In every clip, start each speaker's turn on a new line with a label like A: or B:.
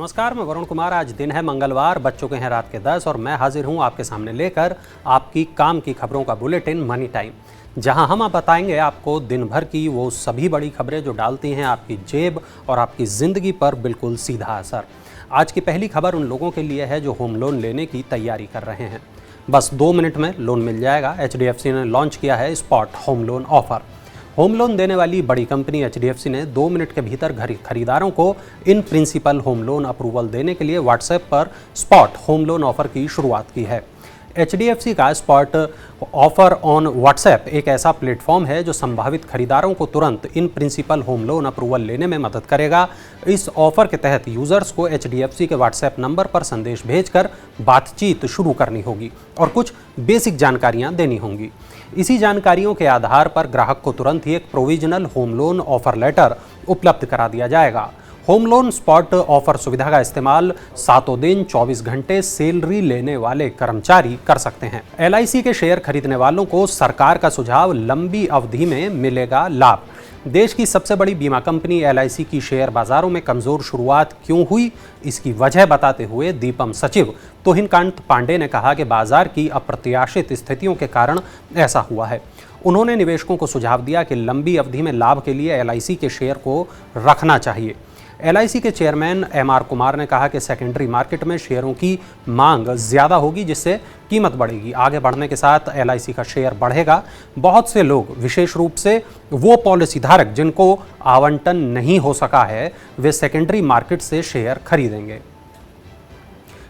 A: नमस्कार, मैं वरुण कुमार। आज दिन है मंगलवार, बज चुके हैं रात के 10 और मैं हाजिर हूं आपके सामने लेकर आपकी काम की खबरों का बुलेटिन मनी टाइम, जहां हम आप बताएंगे आपको दिन भर की वो सभी बड़ी खबरें जो डालती हैं आपकी जेब और आपकी ज़िंदगी पर बिल्कुल सीधा असर। आज की पहली खबर उन लोगों के लिए है जो होम लोन लेने की तैयारी कर रहे हैं। बस 2 मिनट में लोन मिल जाएगा। HDFC ने लॉन्च किया है spot home loan offer. Home loan देने वाली बड़ी कंपनी HDFC ने 2 मिनट के भीतर खरीदारों को in principle home loan approval देने के लिए व्हाट्सएप पर स्पॉट होम लोन ऑफर की शुरुआत की है। HDFC का स्पॉट ऑफर ऑन व्हाट्सएप एक ऐसा प्लेटफॉर्म है जो संभावित खरीदारों को तुरंत in principle home loan approval लेने में मदद करेगा। इस ऑफर के तहत यूजर्स को HDFC के व्हाट्सएप नंबर पर संदेश भेजकर बातचीत शुरू करनी होगी और कुछ बेसिक जानकारियां देनी होंगी। इसी जानकारियों के आधार पर ग्राहक को तुरंत ही एक provisional home loan offer letter उपलब्ध करा दिया जाएगा। होम लोन स्पॉट ऑफर सुविधा का इस्तेमाल 7 दिन 24 घंटे सैलरी लेने वाले कर्मचारी कर सकते हैं। LIC के शेयर खरीदने वालों को सरकार का सुझाव, लंबी अवधि में मिलेगा लाभ। देश की सबसे बड़ी बीमा कंपनी LIC की शेयर बाजारों में कमजोर शुरुआत क्यों हुई, इसकी वजह बताते हुए दीपम सचिव तुहिनकांत पांडे ने कहा कि बाजार की अप्रत्याशित स्थितियों के कारण ऐसा हुआ है। उन्होंने निवेशकों को सुझाव दिया कि लंबी अवधि में लाभ के लिए LIC के शेयर को रखना चाहिए। LIC के चेयरमैन MR कुमार ने कहा कि सेकेंडरी मार्केट में शेयरों की मांग ज़्यादा होगी, जिससे कीमत बढ़ेगी। आगे बढ़ने के साथ LIC का शेयर बढ़ेगा। बहुत से लोग, विशेष रूप से वो पॉलिसी धारक जिनको आवंटन नहीं हो सका है, वे सेकेंडरी मार्केट से शेयर खरीदेंगे।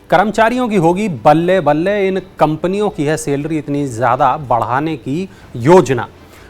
A: कर्मचारियों की होगी बल्ले बल्ले, इन कंपनियों की है सैलरी इतनी ज़्यादा बढ़ाने की योजना।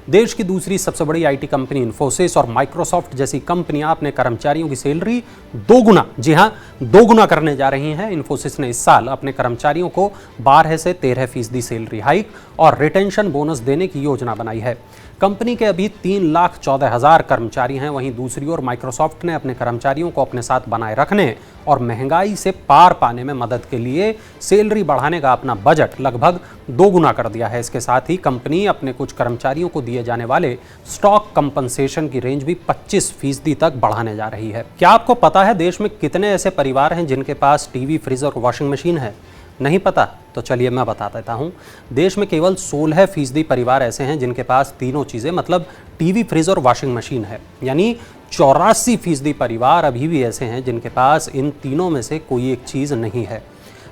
A: देश की दूसरी सबसे बड़ी IT कंपनी इन्फोसिस और माइक्रोसॉफ्ट जैसी कंपनियां अपने कर्मचारियों की सैलरी दोगुना, जी हां, दोगुना करने जा रही हैं। इन्फोसिस ने इस साल अपने कर्मचारियों को 12 से 13% सैलरी हाइक और रिटेंशन बोनस देने की योजना बनाई है। कंपनी के अभी 3,14,000 कर्मचारी हैं। वहीं दूसरी ओर माइक्रोसॉफ्ट ने अपने कर्मचारियों को अपने साथ बनाए रखने और महंगाई से पार पाने में मदद के लिए सैलरी बढ़ाने का अपना बजट लगभग दोगुना कर दिया है। इसके साथ ही कंपनी अपने कुछ कर्मचारियों को दिए जाने वाले स्टॉक कंपनसेशन की रेंज भी 25% तक बढ़ाने जा रही है। क्या आपको पता है देश में कितने ऐसे परिवार हैं जिनके पास टीवी, फ्रिज और वॉशिंग मशीन है? नहीं पता? तो चलिए मैं बता देता हूँ। देश में केवल 16% परिवार ऐसे हैं जिनके पास तीनों चीज़ें, मतलब टीवी, फ्रिज और वॉशिंग मशीन है। यानी 84% परिवार अभी भी ऐसे हैं जिनके पास इन तीनों में से कोई एक चीज़ नहीं है।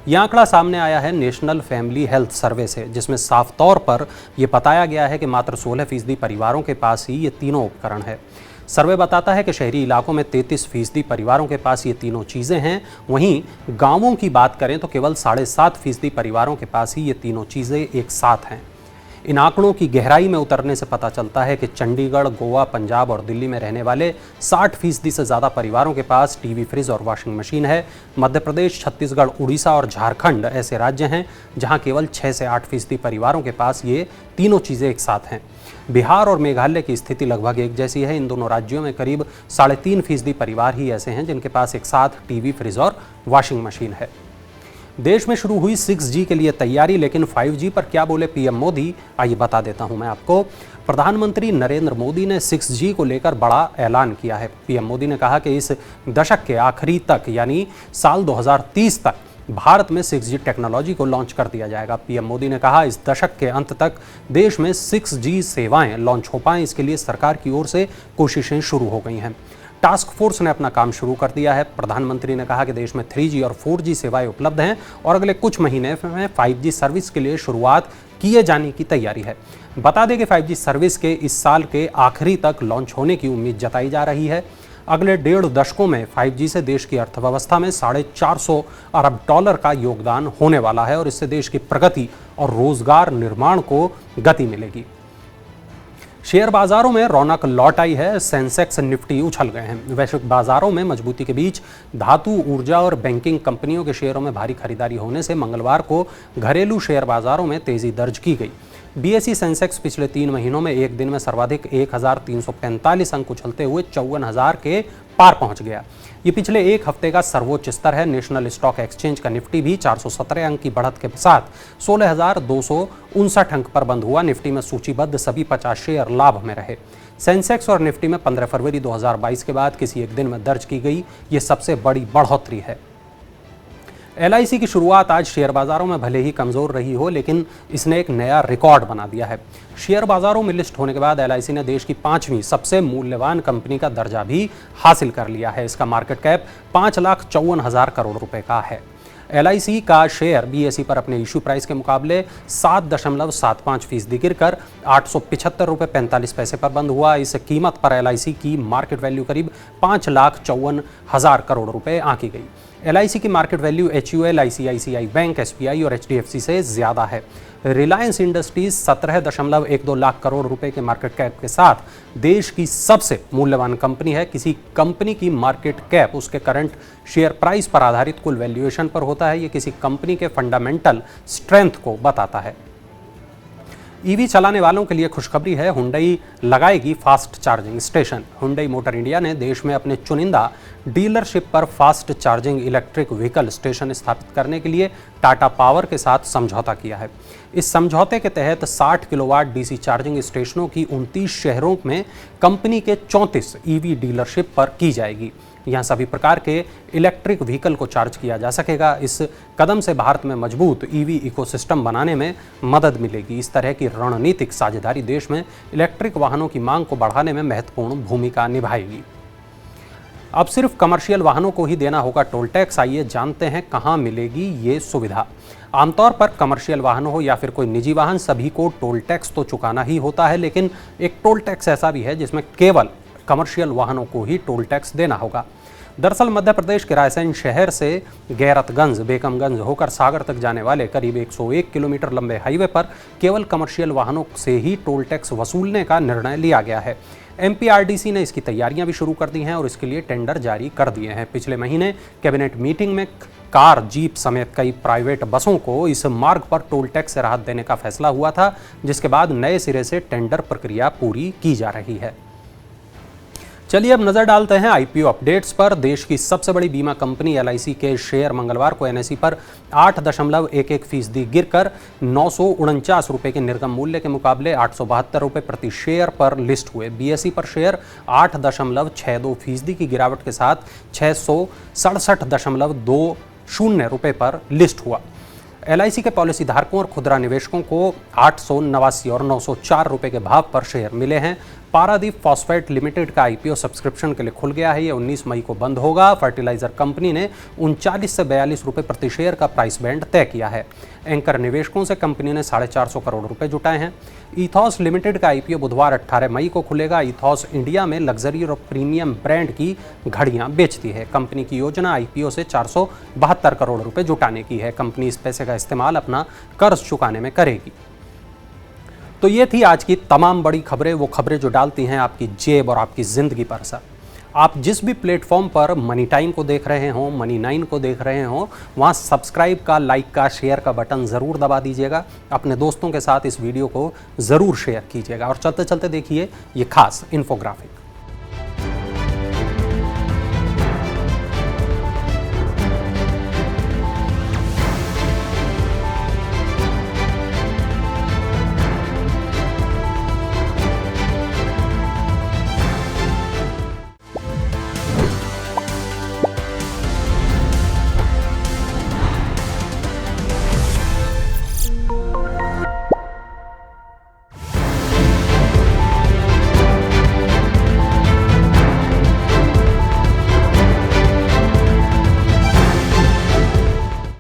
A: यह आंकड़ा सामने आया है नेशनल फैमिली हेल्थ सर्वे से, जिसमें साफ तौर पर यह बताया गया है कि मात्र 16% परिवारों के पास ही ये तीनों उपकरण है। सर्वे बताता है कि शहरी इलाकों में 33% परिवारों के पास ये तीनों चीज़ें हैं। वहीं गांवों की बात करें तो केवल 7.5% परिवारों के पास ही ये तीनों चीज़ें एक साथ हैं। इन आंकड़ों की गहराई में उतरने से पता चलता है कि चंडीगढ़, गोवा, पंजाब और दिल्ली में रहने वाले 60% से ज़्यादा परिवारों के पास टीवी, फ्रिज और वॉशिंग मशीन है। मध्य प्रदेश, छत्तीसगढ़, उड़ीसा और झारखंड ऐसे राज्य हैं जहां केवल 6 से 8% परिवारों के पास ये तीनों चीज़ें एक साथ हैं। बिहार और मेघालय की स्थिति लगभग एक जैसी है। इन दोनों राज्यों में करीब 3.5% परिवार ही ऐसे हैं जिनके पास एक साथ टीवी, फ्रिज और वॉशिंग मशीन है। देश में शुरू हुई 6G के लिए तैयारी, लेकिन 5G पर क्या बोले PM मोदी, आइए बता देता हूं मैं आपको। प्रधानमंत्री नरेंद्र मोदी ने 6G को लेकर बड़ा ऐलान किया है। PM मोदी ने कहा कि इस दशक के आखिरी तक, यानी साल 2030 तक भारत में 6G टेक्नोलॉजी को लॉन्च कर दिया जाएगा। PM मोदी ने कहा इस दशक के अंत तक देश में 6G सेवाएं लॉन्च हो पाएं, इसके लिए सरकार की ओर से कोशिशें शुरू हो गई हैं। टास्क फोर्स ने अपना काम शुरू कर दिया है। प्रधानमंत्री ने कहा कि देश में 3G और 4G सेवाएं उपलब्ध हैं और अगले कुछ महीने में 5G सर्विस के लिए शुरुआत किए जाने की तैयारी है। बता दें कि 5G सर्विस के इस साल के आखिरी तक लॉन्च होने की उम्मीद जताई जा रही है। अगले 1.5 दशकों में 5G से देश की अर्थव्यवस्था में $450 अरब का योगदान होने वाला है और इससे देश की प्रगति और रोजगार निर्माण को गति मिलेगी। शेयर बाजारों में रौनक लौट आई है। सेंसेक्स, निफ्टी उछल गए हैं। वैश्विक बाजारों में मजबूती के बीच धातु, ऊर्जा और बैंकिंग कंपनियों के शेयरों में भारी खरीदारी होने से मंगलवार को घरेलू शेयर बाजारों में तेजी दर्ज की गई। BSE सेंसेक्स पिछले 3 महीनों में एक दिन में सर्वाधिक 1345 अंक उछलते हुए 54,000 के पार पहुंच गया। ये पिछले एक हफ्ते का सर्वोच्च स्तर है। नेशनल स्टॉक एक्सचेंज का निफ्टी भी 417 अंक की बढ़त के साथ 16,259 अंक पर बंद हुआ। निफ्टी में सूचीबद्ध सभी 50 शेयर लाभ में रहे। सेंसेक्स और निफ्टी में 15 फरवरी 2022 के बाद किसी एक दिन में दर्ज की गई ये सबसे बड़ी बढ़ोतरी है। LIC की शुरुआत आज शेयर बाजारों में भले ही कमजोर रही हो, लेकिन इसने एक नया रिकॉर्ड बना दिया है। शेयर बाजारों में लिस्ट होने के बाद LIC ने देश की 5वीं सबसे मूल्यवान कंपनी का दर्जा भी हासिल कर लिया है। इसका मार्केट कैप 5,54,000 करोड़ रुपए का है। LIC का शेयर BSE पर अपने इशू प्राइस के मुकाबले 7.75% गिरकर 875 रुपये 45 पैसे पर बंद हुआ। इस कीमत पर LIC की मार्केट वैल्यू करीब 5,54,000 करोड़ रुपए आंकी गई। LIC की market value HUL, ICICI bank, SBI और HDFC से ज्यादा है। रिलायंस इंडस्ट्रीज 17.12 लाख करोड़ रुपए के मार्केट कैप के साथ देश की सबसे मूल्यवान कंपनी है। किसी कंपनी की मार्केट कैप उसके करंट शेयर प्राइस पर आधारित कुल वैल्यूएशन पर होता है। ये किसी कंपनी के फंडामेंटल स्ट्रेंथ को बताता है। ईवी चलाने वालों के लिए खुशखबरी है, हुंडई लगाएगी fast charging station. Hyundai motor India ने देश में अपने चुनिंदा डीलरशिप पर fast charging electric vehicle station स्थापित करने के लिए टाटा पावर के साथ समझौता किया है। इस समझौते के तहत 60 किलोवाट डीसी चार्जिंग स्टेशनों की 29 शहरों में कंपनी के 34 ईवी डीलरशिप पर की जाएगी। यहाँ सभी प्रकार के इलेक्ट्रिक व्हीकल को चार्ज किया जा सकेगा। इस कदम से भारत में मजबूत ईवी इकोसिस्टम बनाने में मदद मिलेगी। इस तरह की रणनीतिक साझेदारी देश में इलेक्ट्रिक वाहनों की मांग को बढ़ाने में महत्वपूर्ण भूमिका निभाएगी। अब सिर्फ कमर्शियल वाहनों को ही देना होगा टोल टैक्स। आइए जानते हैं कहाँ मिलेगी ये सुविधा। आमतौर पर कमर्शियल वाहन हो या फिर कोई निजी वाहन, सभी को टोल टैक्स तो चुकाना ही होता है, लेकिन एक टोल टैक्स ऐसा भी है जिसमें केवल कमर्शियल वाहनों को ही टोल टैक्स देना होगा। दरअसल मध्य प्रदेश के रायसेन शहर से गैरतगंज, बेगमगंज होकर सागर तक जाने वाले करीब 101 किलोमीटर लंबे हाईवे पर केवल कमर्शियल वाहनों से ही टोल टैक्स वसूलने का निर्णय लिया गया है। MPRDC ने इसकी तैयारियां भी शुरू कर दी हैं और इसके लिए टेंडर जारी कर दिए हैं। पिछले महीने कैबिनेट मीटिंग में कार, जीप समेत कई प्राइवेट बसों को इस मार्ग पर टोल टैक्स से राहत देने का फैसला हुआ था, जिसके बाद नए सिरे से टेंडर प्रक्रिया पूरी की जा रही है। चलिए अब नजर डालते हैं IPO अपडेट्स पर। देश की सबसे बड़ी बीमा कंपनी LIC के शेयर मंगलवार को NSE पर 8.11% गिरकर 949 रुपये के निर्गम मूल्य के मुकाबले 872 रुपये प्रति शेयर पर लिस्ट हुए। BSE पर शेयर 8.62% की गिरावट के साथ 667.20 रुपये पर लिस्ट हुआ। LIC के पॉलिसी धारकों और खुदरा निवेशकों को 889 और 904 रुपये के भाव पर शेयर मिले हैं। पारादीप फॉस्फेट लिमिटेड का IPO सब्सक्रिप्शन के लिए खुल गया है। ये 19 मई को बंद होगा। फर्टिलाइजर कंपनी ने 39 से 42 रुपये प्रति शेयर का प्राइस बैंड तय किया है। एंकर निवेशकों से कंपनी ने 450 करोड़ रुपए जुटाए हैं। इथॉस लिमिटेड का IPO बुधवार 18 मई को खुलेगा। इथॉस इंडिया में लग्जरी और प्रीमियम ब्रांड की घड़ियां बेचती है। कंपनी की योजना IPO से 472 करोड़ रुपए जुटाने की है। कंपनी इस पैसे का इस्तेमाल अपना कर्ज चुकाने में करेगी। तो ये थी आज की तमाम बड़ी खबरें, वो खबरें जो डालती हैं आपकी जेब और आपकी ज़िंदगी पर असर। आप जिस भी प्लेटफॉर्म पर मनी टाइम को देख रहे हो, मनी 9 को देख रहे हो, वहाँ सब्सक्राइब का, लाइक का, शेयर का बटन ज़रूर दबा दीजिएगा। अपने दोस्तों के साथ इस वीडियो को ज़रूर शेयर कीजिएगा और चलते चलते देखिए ये खास इन्फोग्राफिक।